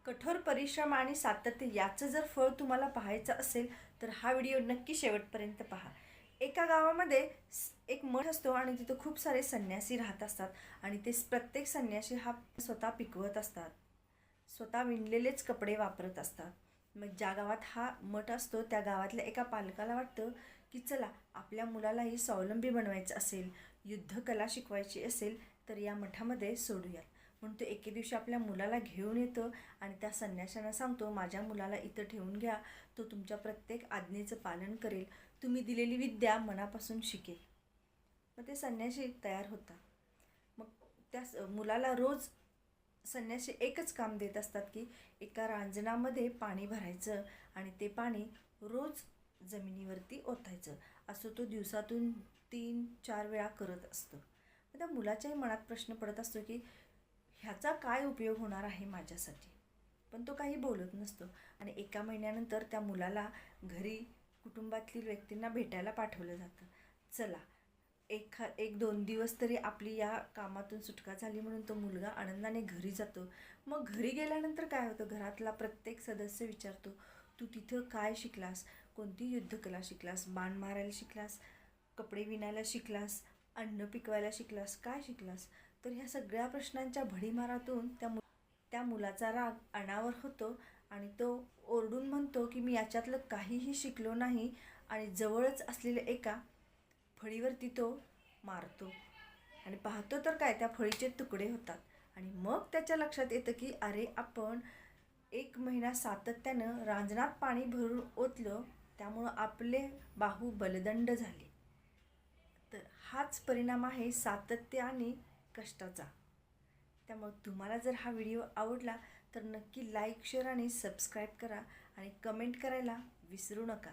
कठोर परिश्रम आणि सातत्य याचं जर फळ तुम्हाला पाहायचं असेल तर हा व्हिडिओ नक्की शेवटपर्यंत पहा. एका गावामध्ये एक मठ असतो आणि तिथं खूप सारे संन्यासी राहत असतात आणि ते प्रत्येक संन्यासी हा स्वतः पिकवत असतात, स्वतः विणलेलेच कपडे वापरत असतात. मग ज्या गावात हा मठ असतो त्या गावातल्या एका पालकाला वाटतं की चला आपल्या मुलालाही स्वावलंबी बनवायचं असेल, युद्धकला शिकवायची असेल तर या मठामध्ये सोडूयात. म्हणून तो एके दिवशी आपल्या मुलाला घेऊन येतो आणि त्या संन्याशांना सांगतो, माझ्या मुलाला इथं ठेवून घ्या, तो तुमच्या प्रत्येक आज्ञेचं पालन करेल, तुम्ही दिलेली विद्या मनापासून शिकेल. मग ते संन्याशी तयार होतात. मग त्या मुलाला रोज संन्याशी एकच काम देत असतात की एका रांजणामध्ये पाणी भरायचं आणि ते पाणी रोज जमिनीवरती ओतायचं. असं तो दिवसातून 3-4 वेळा करत असतो. मग त्या मुलाच्याही मनात प्रश्न पडत असतो की ह्याचा काय उपयोग होणार आहे माझ्यासाठी. पण तो काही बोलत नसतो. आणि एका महिन्यानंतर त्या मुलाला घरी कुटुंबातील व्यक्तींना भेटायला पाठवलं जातं. चला 1-2 दिवस तरी आपली या कामातून सुटका झाली म्हणून तो मुलगा आनंदाने घरी जातो. मग घरी गेल्यानंतर काय होतं, घरातला प्रत्येक सदस्य विचारतो, तू तिथं काय शिकलास, कोणती युद्धकला शिकलास, बाण मारायला शिकलास, कपडे विणायला शिकलास, अन्न पिकवायला शिकलास, काय शिकलास. तर ह्या सगळ्या प्रश्नांच्या भडीमारातून त्या मुलाचा राग अनावर होतो आणि तो ओरडून म्हणतो की मी याच्यातलं काहीही शिकलो नाही आणि जवळच असलेल्या एका फळीवरती तो मारतो आणि पाहतो तर काय, त्या फळीचे तुकडे होतात. आणि मग त्याच्या लक्षात येतं की अरे आपण 1 महिना सातत्यानं रांजणात पाणी भरून ओतलं, त्यामुळं आपले बाहू बलदंड झाले. तर हाच परिणाम आहे सातत्य आणि कष्टाचा. त्यामुळे तुम्हाला जर हा व्हिडिओ आवडला तर नक्की लाईक, शेअर आणि सबस्क्राईब करा आणि कमेंट करायला विसरू नका.